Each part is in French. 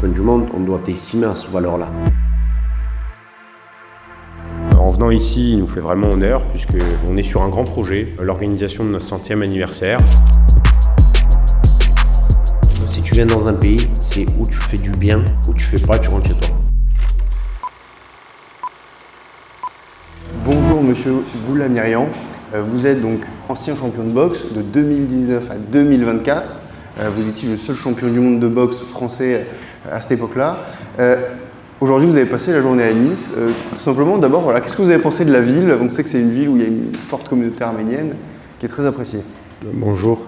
champion du monde, on doit t'estimer à cette valeur-là. En venant ici, il nous fait vraiment honneur puisqu'on est sur un grand projet, l'organisation de notre 100e anniversaire. Si tu viens dans un pays, c'est où tu fais du bien, où tu fais pas, tu rentres chez toi. Bonjour Monsieur Goulamirian, vous êtes donc ancien champion de boxe de 2019 à 2024. Vous étiez le seul champion du monde de boxe français à cette époque-là. Aujourd'hui, vous avez passé la journée à Nice. Tout simplement, d'abord, voilà, qu'est-ce que vous avez pensé de la ville? On sait que c'est une ville où il y a une forte communauté arménienne qui est très appréciée. Bonjour,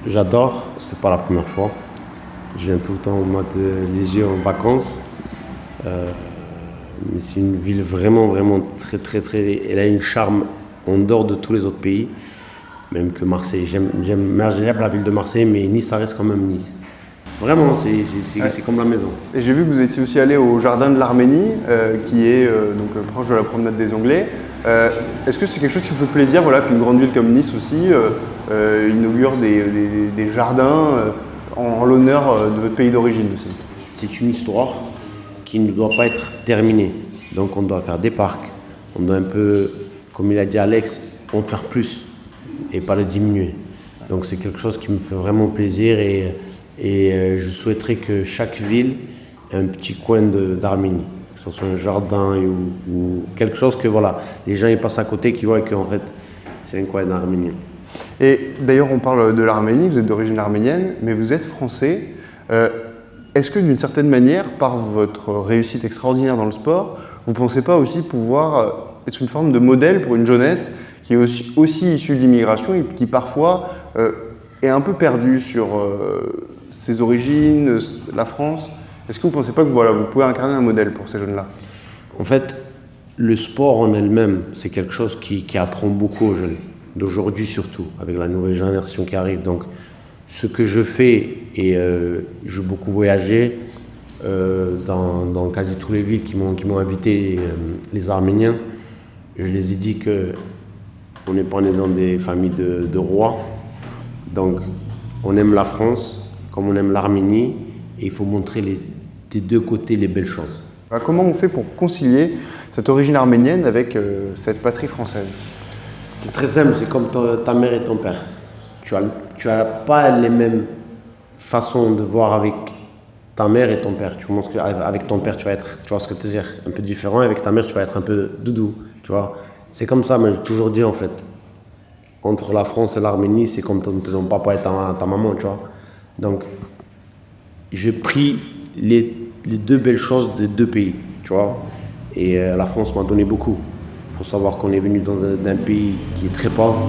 j'adore, c'est pas la première fois. Je viens tout le temps au mois de léger en vacances. Mais c'est une ville vraiment très, elle a un charme en dehors de tous les autres pays. Même que Marseille, j'aime la ville de Marseille, mais Nice, ça reste quand même Nice. Vraiment, c'est comme la maison. Et j'ai vu que vous étiez aussi allé au jardin de l'Arménie, qui est donc proche de la promenade des Anglais. Est-ce que c'est quelque chose qui vous fait plaisir, voilà, qu'une grande ville comme Nice aussi inaugure des jardins en l'honneur de votre pays d'origine aussi? C'est une histoire qui ne doit pas être terminée. Donc on doit faire des parcs, on doit un peu, comme il a dit Alex, en faire plus et pas le diminuer. Donc c'est quelque chose qui me fait vraiment plaisir et je souhaiterais que chaque ville ait un petit coin d'Arménie, que ce soit un jardin ou quelque chose que voilà, les gens ils passent à côté, qui voient qu'en fait c'est un coin d'Arménie. Et d'ailleurs on parle de l'Arménie, vous êtes d'origine arménienne, mais vous êtes français. Est-ce que d'une certaine manière, par votre réussite extraordinaire dans le sport, vous ne pensez pas aussi pouvoir être une forme de modèle pour une jeunesse qui est aussi issue de l'immigration et qui parfois est un peu perdue sur ses origines, la France? Est-ce que vous ne pensez pas que vous pouvez incarner un modèle pour ces jeunes-là? En fait, le sport en elle-même, c'est quelque chose qui apprend beaucoup aux jeunes, d'aujourd'hui surtout, avec la nouvelle génération qui arrive. Donc, ce que je fais, et j'ai beaucoup voyagé dans quasi toutes les villes qui m'ont invité, les Arméniens, je les ai dit qu'on n'est pas né dans des familles de rois, donc on aime la France comme on aime l'Arménie, et il faut montrer des deux côtés les belles choses. Alors, comment on fait pour concilier cette origine arménienne avec cette patrie française? C'est très simple, c'est comme ta mère et ton père. Tu as pas les mêmes façons de voir avec ta mère et ton père. Tu commences avec ton père, tu vas être, tu vois ce que je veux dire, un peu différent. Avec ta mère, tu vas être un peu doudou, tu vois. C'est comme ça, mais j'ai toujours dit en fait, entre la France et l'Arménie, c'est comme ton papa et ta maman, tu vois. Donc, j'ai pris les deux belles choses des deux pays, tu vois. Et la France m'a donné beaucoup. Il faut savoir qu'on est venu d'un pays qui est très pauvre,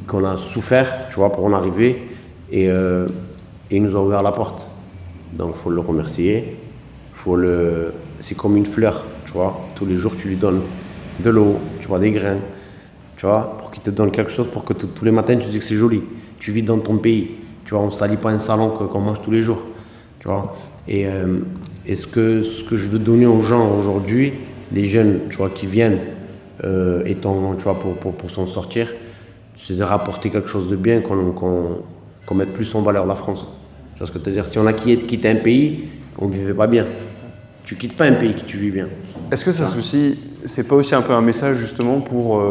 qu'on a souffert, tu vois, pour en arriver, et il nous a ouvert la porte. Donc, il faut le remercier. C'est comme une fleur, tu vois. Tous les jours, tu lui donnes de l'eau, tu vois, des grains, tu vois, pour qu'il te donne quelque chose, pour que tous les matins, tu dis que c'est joli. Tu vis dans ton pays, tu vois, on ne salit pas un salon qu'on mange tous les jours, tu vois. Et ce que je veux donner aux gens aujourd'hui, les jeunes, tu vois, qui viennent, tu vois, pour s'en sortir, c'est de rapporter quelque chose de bien, qu'on mette plus en valeur la France. Tu vois ce que je veux dire? Si on a quitté un pays, on ne vivait pas bien. Tu quittes pas un pays que tu vis bien. Est-ce que c'est pas aussi un peu un message justement pour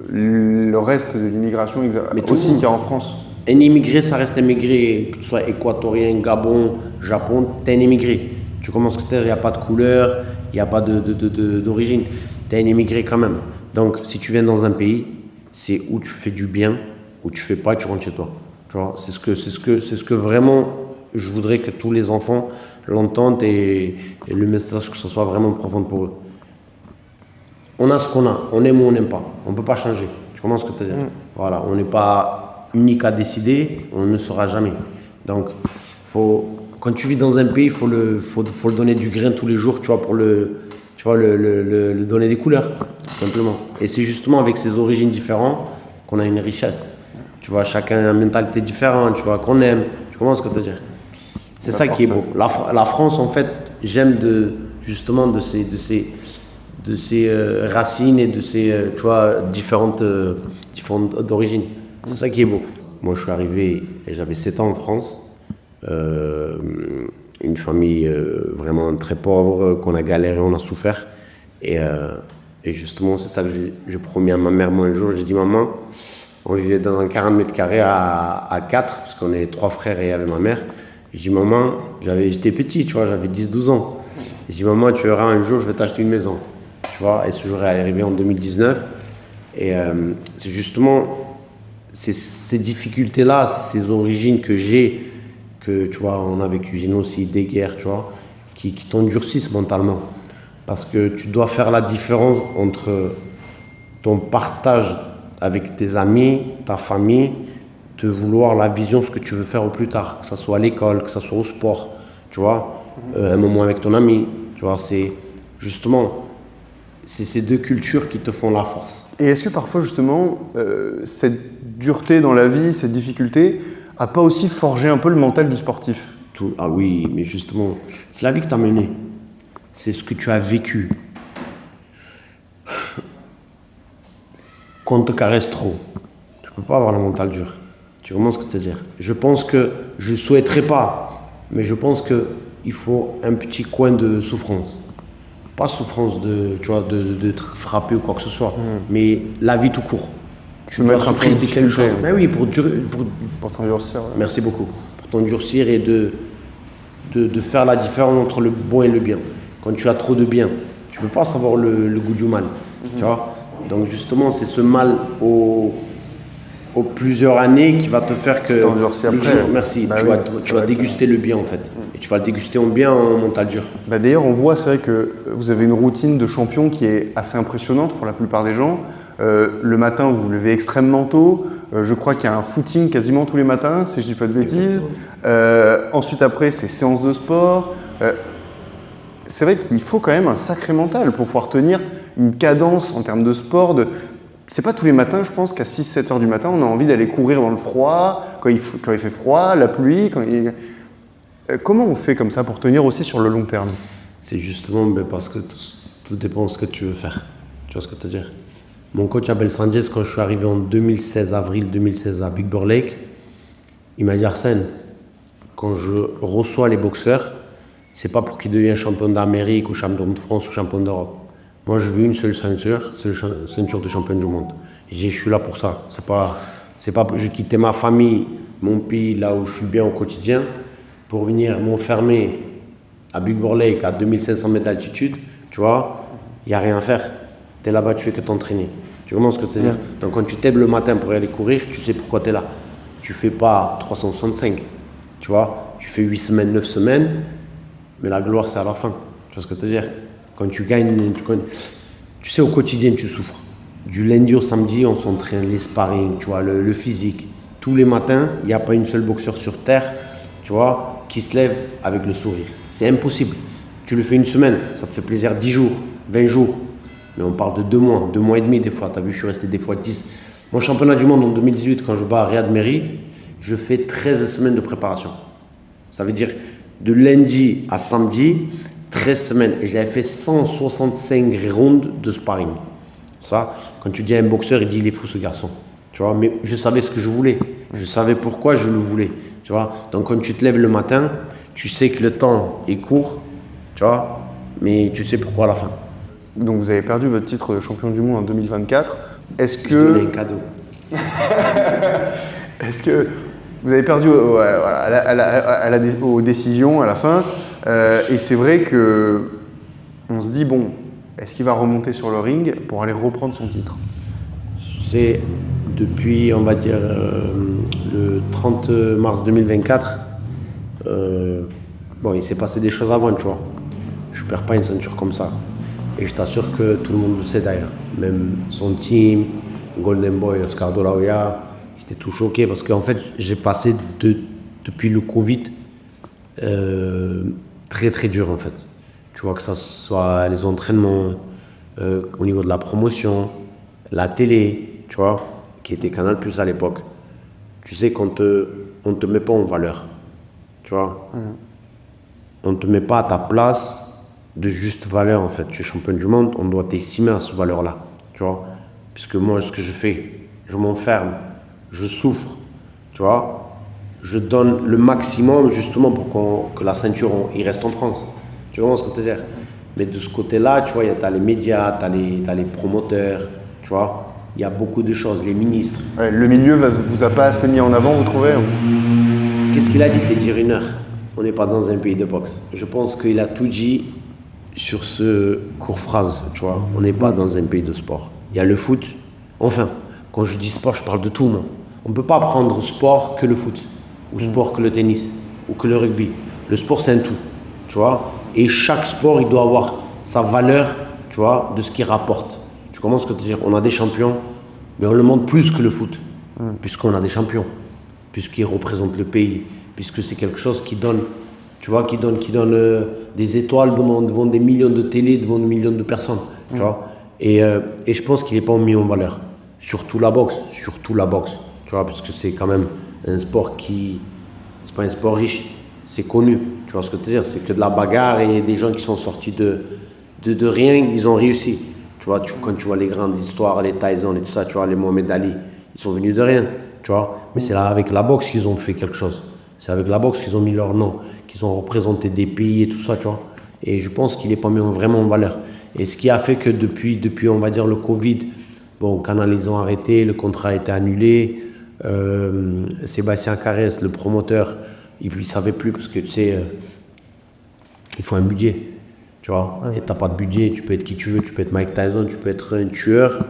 le reste de l'immigration aussi qu'il y a en France? Un immigré, ça reste un immigré, que tu sois équatorien, Gabon, Japon, t'es un immigré. Tu commences que il n'y a pas de couleur, il n'y a pas d'origine. T'es un immigré quand même. Donc si tu viens dans un pays, c'est où tu fais du bien, où tu fais pas, tu rentres chez toi. Tu vois, c'est ce que vraiment je voudrais que tous les enfants l'entendent et le message que ce soit vraiment profond pour eux. On a ce qu'on a, on aime ou on n'aime pas, on ne peut pas changer. Tu comprends ce que tu veux dire? Voilà, on n'est pas unique à décider, on ne sera jamais. Donc, quand tu vis dans un pays, il faut le donner du grain tous les jours, tu vois, pour le donner des couleurs, tout simplement. Et c'est justement avec ces origines différentes qu'on a une richesse. Tu vois, chacun a une mentalité différente, tu vois, qu'on aime. Tu comprends ce que je veux dire? C'est ça qui est beau. La France, en fait, j'aime justement de ces racines et de ces tu vois, différentes d'origines. C'est ça qui est beau. Moi, je suis arrivé et j'avais 7 ans en France. Euh, une famille vraiment très pauvre, qu'on a galéré, on a souffert. Et justement, c'est ça que j'ai promis à ma mère. Moi, un jour, j'ai dit, maman, on vivait dans un 40 mètres carrés à 4, parce qu'on est 3 frères et il y avait ma mère. J'ai dit, maman, j'étais petit, tu vois, j'avais 10-12 ans. J'ai dit, maman, tu verras, un jour, je vais t'acheter une maison. Tu vois, et ce jour est arrivé en 2019. Et c'est justement ces difficultés-là, ces origines que j'ai, que tu vois, on a vécu Gino aussi, des guerres, tu vois, qui t'endurcissent mentalement. Parce que tu dois faire la différence entre ton partage avec tes amis, ta famille, de vouloir la vision, ce que tu veux faire au plus tard, que ce soit à l'école, que ce soit au sport, tu vois, un moment avec ton ami, tu vois, c'est justement, c'est ces deux cultures qui te font la force. Et est-ce que parfois, justement, cette dureté dans la vie, cette difficulté, a pas aussi forgé un peu le mental du sportif? Ah oui, mais justement, c'est la vie que tu as menée. C'est ce que tu as vécu. Quand on te caresse trop, tu ne peux pas avoir le mental dur. Tu comprends ce que je veux dire? Je pense que je ne souhaiterais pas, mais je pense qu'il faut un petit coin de souffrance. Pas souffrance de te frapper ou quoi que ce soit, mais la vie tout court. Tu dois souffrir de quelque chose. Mais oui, pour t'endurcir. Ouais. Merci beaucoup. Pour t'endurcir et de faire la différence entre le bon et le bien. Quand tu as trop de bien, tu ne peux pas savoir le goût du mal. Tu vois? Donc justement, c'est ce mal aux plusieurs années qui va te faire que merci, bah tu vas déguster le bien en fait. Et tu vas le déguster en bien en mental dur. Bah d'ailleurs, on voit, c'est vrai que vous avez une routine de champion qui est assez impressionnante pour la plupart des gens. Le matin, vous vous levez extrêmement tôt. Je crois qu'il y a un footing quasiment tous les matins, si je ne dis pas de bêtises. Ensuite, après, c'est séances de sport. C'est vrai qu'il faut quand même un sacré mental pour pouvoir tenir une cadence en termes de sport. C'est pas tous les matins, je pense, qu'à 6-7 heures du matin, on a envie d'aller courir dans le froid, quand il fait froid, la pluie. Comment on fait comme ça pour tenir aussi sur le long terme? C'est justement parce que tout dépend de ce que tu veux faire. Tu vois ce que je veux dire? Mon coach Abel Sanchez, quand je suis arrivé en 2016, avril 2016 à Big Bear Lake, il m'a dit, Arsène, quand je reçois les boxeurs, c'est pas pour qu'ils deviennent champion d'Amérique ou champion de France ou champion d'Europe. Moi, je veux une seule ceinture, c'est la ceinture de champion du monde. Je suis là pour ça. C'est pas, j'ai quitté ma famille, mon pays, là où je suis bien au quotidien, pour venir m'enfermer à Big Bear Lake à 2500 mètres d'altitude. Tu vois, il n'y a rien à faire. Tu es là-bas, tu fais que t'entraîner. Tu comprends ce que je veux dire? Donc quand tu t'aides le matin pour aller courir, tu sais pourquoi tu es là. Tu fais pas 365. Tu vois, tu fais 8 semaines, 9 semaines, mais la gloire, c'est à la fin. Tu vois ce que je veux dire? Quand tu gagnes, tu sais, au quotidien, tu souffres. Du lundi au samedi, on s'entraîne, les sparring, tu vois, le physique. Tous les matins, il n'y a pas une seule boxeur sur terre, tu vois, qui se lève avec le sourire. C'est impossible. Tu le fais une semaine, ça te fait plaisir 10 jours, 20 jours. Mais on parle de 2 mois et demi des fois. Tu as vu, je suis resté des fois 10. Mon championnat du monde en 2018, quand je bats à Riyad Meri, je fais 13 semaines de préparation. Ça veut dire de lundi à samedi, 13 semaines. Et j'avais fait 165 rounds de sparring. Ça, quand tu dis à un boxeur, il dit il est fou ce garçon. Tu vois, mais je savais ce que je voulais. Je savais pourquoi je le voulais. Tu vois, donc quand tu te lèves le matin, tu sais que le temps est court, tu vois, mais tu sais pourquoi à la fin. Donc vous avez perdu votre titre de champion du monde en 2024. Est-ce que... Je donnais un cadeau. Est-ce que vous avez perdu aux décisions à la fin et c'est vrai que on se dit bon, est-ce qu'il va remonter sur le ring pour aller reprendre son titre? C'est depuis, on va dire, le 30 mars 2024. Bon, il s'est passé des choses avant, tu vois. Je perds pas une ceinture comme ça. Et je t'assure que tout le monde le sait d'ailleurs. Même son team, Golden Boy, Oscar de la Hoya, ils étaient tout choqués parce qu'en fait, j'ai passé depuis le Covid très très dur en fait. Tu vois, que ça soit les entraînements, au niveau de la promotion, la télé, tu vois, qui était Canal+ à l'époque. Tu sais qu'on on te met pas en valeur, tu vois. On ne te met pas à ta place de juste valeur en fait. Tu es champion du monde, on doit t'estimer à cette valeur-là, tu vois. Puisque moi, ce que je fais, je m'enferme, je souffre, tu vois. je donne le maximum justement pour que la ceinture il reste en France. Tu vois ce que je veux dire? Mais de ce côté-là, tu vois, tu as les médias, tu as les promoteurs, tu vois. Il y a beaucoup de choses, les ministres. Ouais, le milieu vous a pas assez mis en avant, vous trouvez? Qu'est-ce qu'il a dit, Teddy Riner? On n'est pas dans un pays de boxe. Je pense qu'il a tout dit sur ce court phrase, tu vois. On n'est pas dans un pays de sport. Il y a le foot. Enfin, quand je dis sport, je parle de tout, moi. On ne peut pas prendre sport que le foot, ou sport que le tennis, ou que le rugby. Le sport, c'est un tout, tu vois. Et chaque sport, il doit avoir sa valeur, tu vois, de ce qu'il rapporte. Tu commences ce que tu veux dire? On a des champions, mais on le montre plus que le foot, puisqu'on a des champions, puisqu'ils représentent le pays, puisque c'est quelque chose qui donne, tu vois, qui donne des étoiles devant des millions de télé, devant des millions de personnes, tu vois. Et je pense qu'il n'est pas mis en valeur. Surtout la boxe, tu vois, parce que c'est quand même un sport c'est pas un sport riche, c'est connu, tu vois ce que je veux dire, c'est que de la bagarre et des gens qui sont sortis de rien, ils ont réussi. Tu vois, quand tu vois les grandes histoires, les Tyson et tout ça, tu vois, les Mohamed Ali, ils sont venus de rien, tu vois. Mais c'est là avec la boxe qu'ils ont fait quelque chose. C'est avec la boxe qu'ils ont mis leur nom, qu'ils ont représenté des pays et tout ça, tu vois. Et je pense qu'il n'est pas mis vraiment en valeur. Et ce qui a fait que depuis on va dire, le Covid, bon, Canal, ils ont arrêté, le contrat a été annulé. Sébastien Carès, le promoteur, il ne savait plus parce que tu sais, il faut un budget. Tu vois, et t'as pas de budget, tu peux être qui tu veux, tu peux être Mike Tyson, tu peux être un tueur.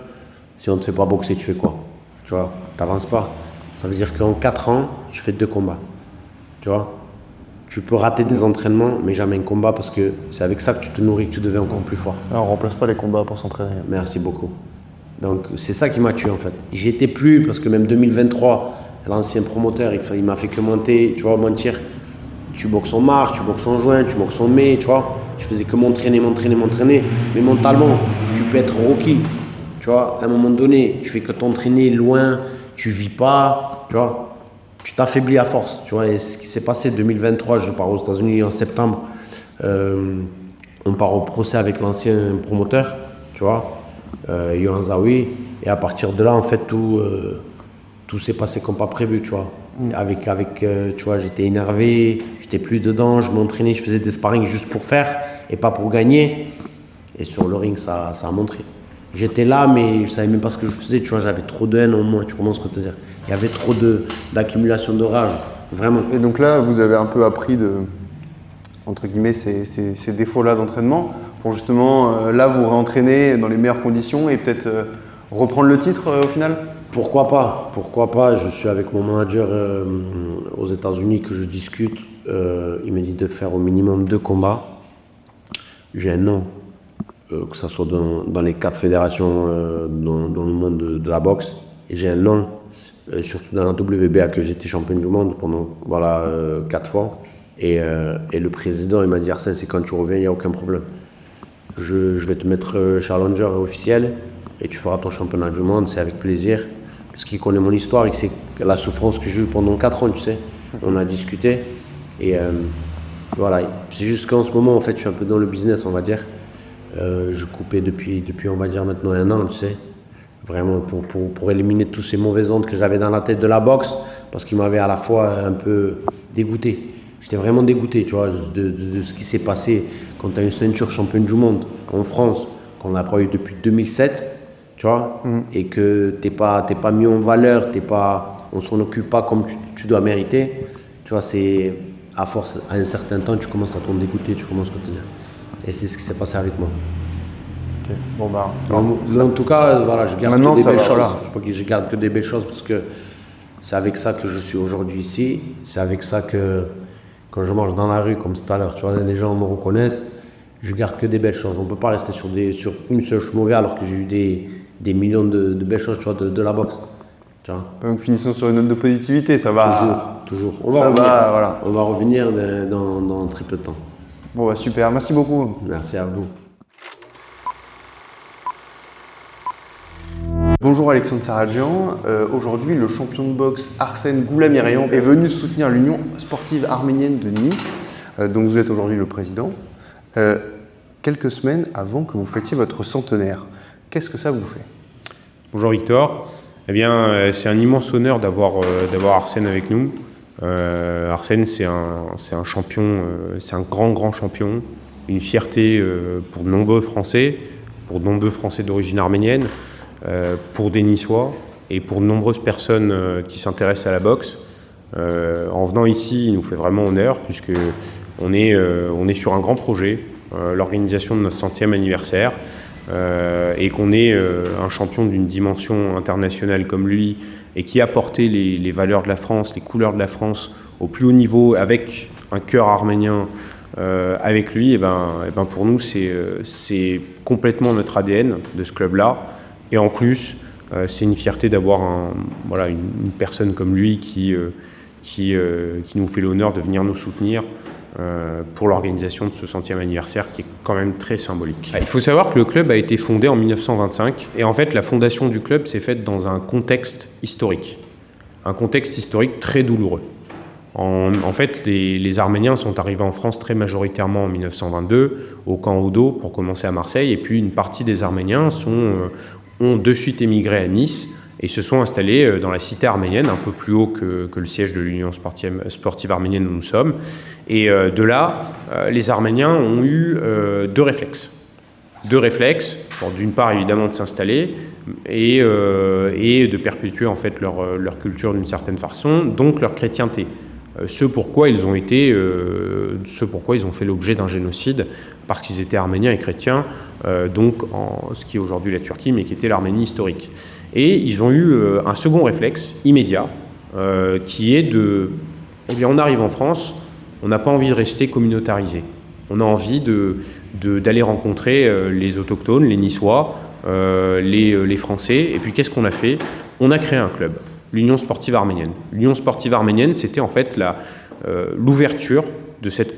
Si on ne te fait pas boxer, tu fais quoi? Tu vois, t'avances pas. Ça veut dire qu'en 4 ans, je fais 2 combats. Tu vois, tu peux rater des entraînements, mais jamais un combat parce que c'est avec ça que tu te nourris, que tu deviens encore plus fort. Alors, on remplace pas les combats pour s'entraîner. Merci beaucoup. Donc c'est ça qui m'a tué en fait. J'y étais plus parce que même 2023, l'ancien promoteur, il m'a fait que monter, tu vois, mentir. Tu boxes en mars, tu boxes en juin, tu boxes en mai, tu vois. Je faisais que m'entraîner. Mais mentalement, tu peux être Rocky. Tu vois, à un moment donné, tu fais que t'entraîner loin, tu vis pas, tu vois. Tu t'affaiblis à force, tu vois. Et ce qui s'est passé 2023, je pars aux États-Unis en septembre. On part au procès avec l'ancien promoteur, tu vois, Yohan Zawi. Et à partir de là, en fait, tout s'est passé comme pas prévu, tu vois. Tu vois, j'étais énervé, j'étais plus dedans, je m'entraînais, je faisais des sparring juste pour faire et pas pour gagner. Et sur le ring, ça a montré. J'étais là, mais je savais même pas ce que je faisais, tu vois, j'avais trop de haine en moi, tu comprends ce que je veux dire. Il y avait trop d'accumulation de rage, vraiment. Et donc là, vous avez un peu appris entre guillemets, ces défauts-là d'entraînement pour justement, là, vous réentraîner dans les meilleures conditions et peut-être reprendre le titre au final? Pourquoi pas, je suis avec mon manager aux États-Unis que je discute. Il me dit de faire au minimum 2 combats. J'ai un nom, que ce soit dans les 4 fédérations dans le monde de la boxe. Et j'ai un nom, surtout dans la WBA, que j'étais champion du monde pendant 4 fois. Et le président, il m'a dit, Arsène, c'est quand tu reviens, il n'y a aucun problème. Je vais te mettre challenger officiel et tu feras ton championnat du monde, c'est avec plaisir. Parce qu'il connaît mon histoire, il sait la souffrance que j'ai eue pendant 4 ans, tu sais. On a discuté. Et voilà, c'est juste qu'en ce moment, en fait, je suis un peu dans le business, on va dire. Je coupais depuis, on va dire, maintenant 1 an, tu sais. Vraiment pour éliminer tous ces mauvaises ondes que j'avais dans la tête de la boxe, parce qu'il m'avait à la fois un peu dégoûté. J'étais vraiment dégoûté, tu vois, de ce qui s'est passé quand tu as une ceinture championne du monde en France, qu'on n'a pas eu depuis 2007. Tu vois, et que t'es pas mis en valeur, on s'en occupe pas comme tu dois mériter. Tu vois, c'est à force, à un certain temps, tu commences à t'en dégoûter, tu commences à te dire. Et c'est ce qui s'est passé avec moi. Okay. Bon bah. En tout cas, voilà, je garde que des belles choses. Voilà. Je garde que des belles choses parce que c'est avec ça que je suis aujourd'hui ici. C'est avec ça que quand je marche dans la rue, comme tout à l'heure, tu vois, les gens me reconnaissent. Je garde que des belles choses. On peut pas rester sur une seule chose mauvaise alors que j'ai eu des millions de belles choses, tu vois, de la boxe. Tu vois. Donc finissons sur une note de positivité, ça va. Toujours. On va revenir dans très peu de temps. Bon, bah, super, merci beaucoup. Merci à vous. Bonjour Alexandre Saradjian. Aujourd'hui, le champion de boxe Arsène Goulamirian est venu soutenir l'Union sportive arménienne de Nice, dont vous êtes aujourd'hui le président. Quelques semaines avant que vous fêtiez votre centenaire. Qu'est-ce que ça vous fait? Bonjour Victor. Eh bien, c'est un immense honneur d'avoir Arsène avec nous. Arsène, c'est un champion, c'est un grand champion, une fierté pour de nombreux Français d'origine arménienne, pour des Niçois et pour de nombreuses personnes qui s'intéressent à la boxe. En venant ici, il nous fait vraiment honneur puisque on est sur un grand projet, l'organisation de notre 100e anniversaire, et qu'on est un champion d'une dimension internationale comme lui et qui a porté les valeurs de la France, les couleurs de la France au plus haut niveau avec un cœur arménien avec lui, et ben pour nous c'est complètement notre ADN de ce club-là. Et en plus, c'est une fierté d'avoir une personne comme lui qui nous fait l'honneur de venir nous soutenir pour l'organisation de ce 100e anniversaire qui est quand même très symbolique. Il faut savoir que le club a été fondé en 1925 et en fait la fondation du club s'est faite dans un contexte historique très douloureux. En fait, les Arméniens sont arrivés en France très majoritairement en 1922 au camp Odo pour commencer à Marseille, et puis une partie des Arméniens ont de suite émigré à Nice et se sont installés dans la cité arménienne, un peu plus haut que le siège de l'Union sportive arménienne où nous sommes. Et de là, les Arméniens ont eu deux réflexes. D'une part évidemment de s'installer et de perpétuer en fait leur culture d'une certaine façon, donc leur chrétienté. Ce pourquoi ils ont fait l'objet d'un génocide, parce qu'ils étaient arméniens et chrétiens, donc ce qui est aujourd'hui la Turquie, mais qui était l'Arménie historique. Et ils ont eu un second réflexe immédiat, qui est on arrive en France, on n'a pas envie de rester communautarisé. On a envie d'aller rencontrer les autochtones, les Niçois, les Français. Et puis qu'est-ce qu'on a fait ? On a créé un club, l'Union sportive arménienne. L'Union sportive arménienne, c'était en fait l'ouverture de cette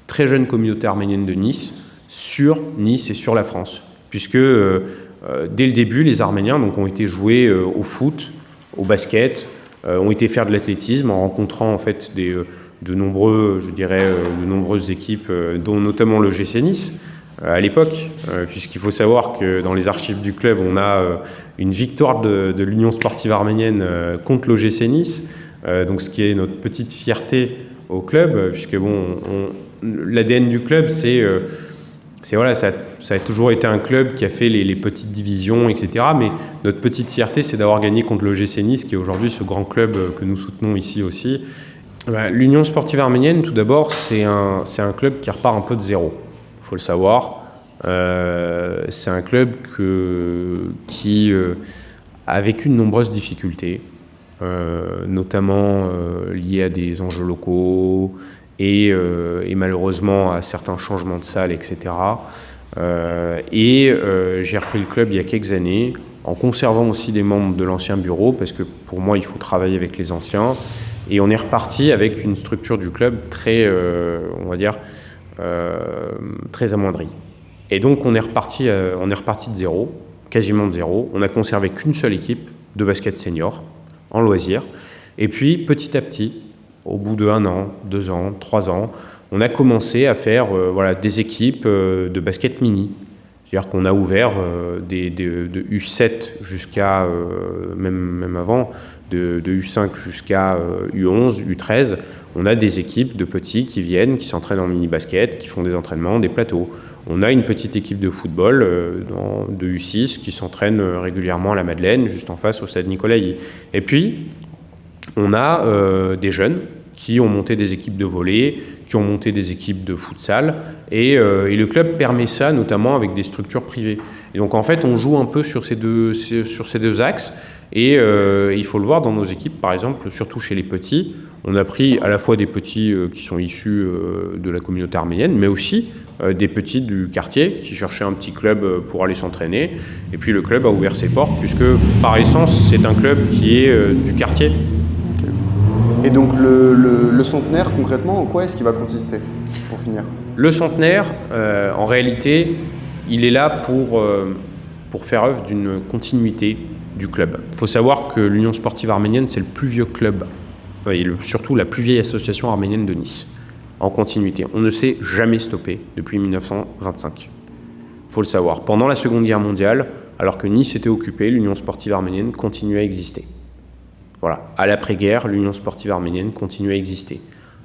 très jeune communauté arménienne de Nice sur Nice et sur la France. Puisque dès le début, les Arméniens ont été jouer au foot, au basket, ont été faire de l'athlétisme en rencontrant en fait de nombreuses équipes, dont notamment le GC Nice à l'époque, puisqu'il faut savoir que dans les archives du club, on a une victoire de l'Union sportive arménienne contre le GC Nice, donc ce qui est notre petite fierté au club, puisque l'ADN du club, ça a toujours été un club qui a fait les petites divisions, etc. Mais notre petite fierté, c'est d'avoir gagné contre le GC Nice, qui est aujourd'hui ce grand club que nous soutenons ici aussi. L'Union sportive arménienne, tout d'abord, c'est un club qui repart un peu de zéro. Il faut le savoir. C'est un club qui a vécu de nombreuses difficultés, notamment liées à des enjeux locaux et malheureusement à certains changements de salles, etc. J'ai repris le club il y a quelques années, en conservant aussi des membres de l'ancien bureau, parce que pour moi, il faut travailler avec les anciens. Et on est reparti avec une structure du club très, très amoindrie. Et donc on est reparti de zéro, quasiment de zéro. On n'a conservé qu'une seule équipe de basket senior, en loisir. Et puis petit à petit, au bout de 1 an, 2 ans, 3 ans, on a commencé à faire des équipes de basket mini. C'est-à-dire qu'on a ouvert de U7 jusqu'à, même avant, de U5 jusqu'à U11, U13. On a des équipes de petits qui viennent, qui s'entraînent en mini-basket, qui font des entraînements, des plateaux. On a une petite équipe de football de U6 qui s'entraîne régulièrement à la Madeleine, juste en face au stade Nicolas-Hy. Et puis, on a des jeunes qui ont monté des équipes de volley, qui ont monté des équipes de futsal, et le club permet ça notamment avec des structures privées. Et donc en fait, on joue un peu sur ces deux axes, et il faut le voir dans nos équipes, par exemple, surtout chez les petits. On a pris à la fois des petits qui sont issus de la communauté arménienne, mais aussi des petits du quartier qui cherchaient un petit club pour aller s'entraîner. Et puis le club a ouvert ses portes, puisque par essence, c'est un club qui est du quartier. Et donc le centenaire, concrètement, en quoi est-ce qu'il va consister, pour finir ? Le centenaire, en réalité, il est là pour faire œuvre d'une continuité du club. Il faut savoir que l'Union sportive arménienne, c'est le plus vieux club, et surtout la plus vieille association arménienne de Nice, en continuité. On ne s'est jamais stoppé depuis 1925. Il faut le savoir. Pendant la Seconde Guerre mondiale, alors que Nice était occupée, l'Union sportive arménienne continuait à exister. voilà, à l'après-guerre, l'Union sportive arménienne continue à exister.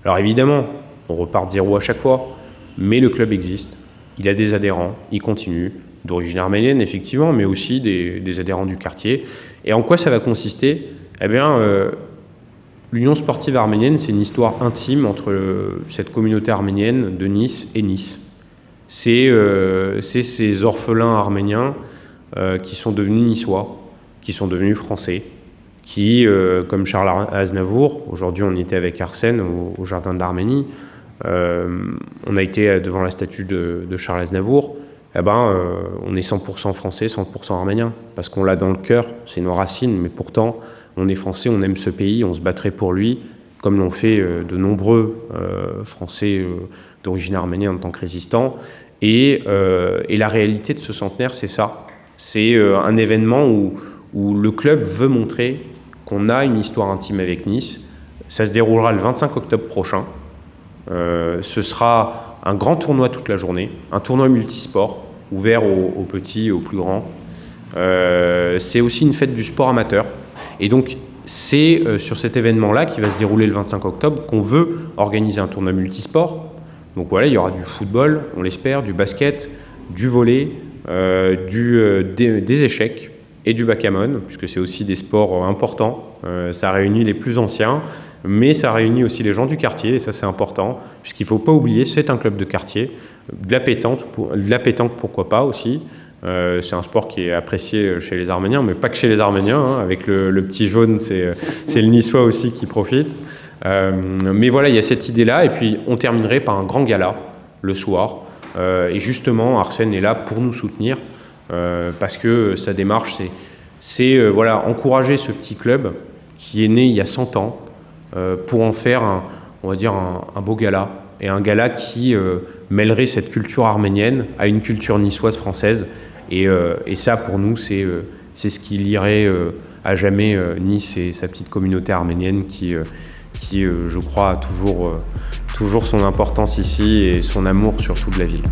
Alors évidemment, on repart de zéro à chaque fois, mais le club existe, il a des adhérents, il continue, d'origine arménienne effectivement, mais aussi des adhérents du quartier. Et en quoi ça va consister? Eh bien, l'Union sportive arménienne, c'est une histoire intime entre cette communauté arménienne de Nice et Nice. C'est ces orphelins arméniens qui sont devenus niçois, qui sont devenus français, qui, comme Charles Aznavour, aujourd'hui on était avec Arsène au Jardin de l'Arménie, on a été devant la statue de Charles Aznavour, eh ben, on est 100% français, 100% arménien, parce qu'on l'a dans le cœur, c'est nos racines, mais pourtant on est français, on aime ce pays, on se battrait pour lui, comme l'ont fait de nombreux Français d'origine arménienne en tant que résistants. Et la réalité de ce centenaire, c'est ça. C'est un événement où le club veut montrer qu'on a une histoire intime avec Nice. Ça se déroulera le 25 octobre prochain. Ce sera un grand tournoi toute la journée, un tournoi multisport, ouvert aux petits et aux plus grands. C'est aussi une fête du sport amateur. Et donc, c'est sur cet événement-là, qui va se dérouler le 25 octobre, qu'on veut organiser un tournoi multisport. Donc voilà, il y aura du football, on l'espère, du basket, du volley, des échecs et du backgammon, puisque c'est aussi des sports importants. Ça réunit les plus anciens, mais ça réunit aussi les gens du quartier, et ça c'est important, puisqu'il ne faut pas oublier, c'est un club de quartier, de la pétanque pourquoi pas aussi. C'est un sport qui est apprécié chez les Arméniens, mais pas que chez les Arméniens, hein. Avec le petit jaune, c'est le Niçois aussi qui profite. Mais voilà, il y a cette idée-là, et puis on terminerait par un grand gala le soir. Et justement, Arsène est là pour nous soutenir, parce que sa démarche, c'est voilà, encourager ce petit club qui est né il y a 100 ans, pour en faire on va dire un beau gala, et un gala qui mêlerait cette culture arménienne à une culture niçoise française. Et ça, pour nous, c'est ce qui lierait à jamais Nice et sa petite communauté arménienne qui je crois, a toujours son importance ici et son amour surtout de la ville.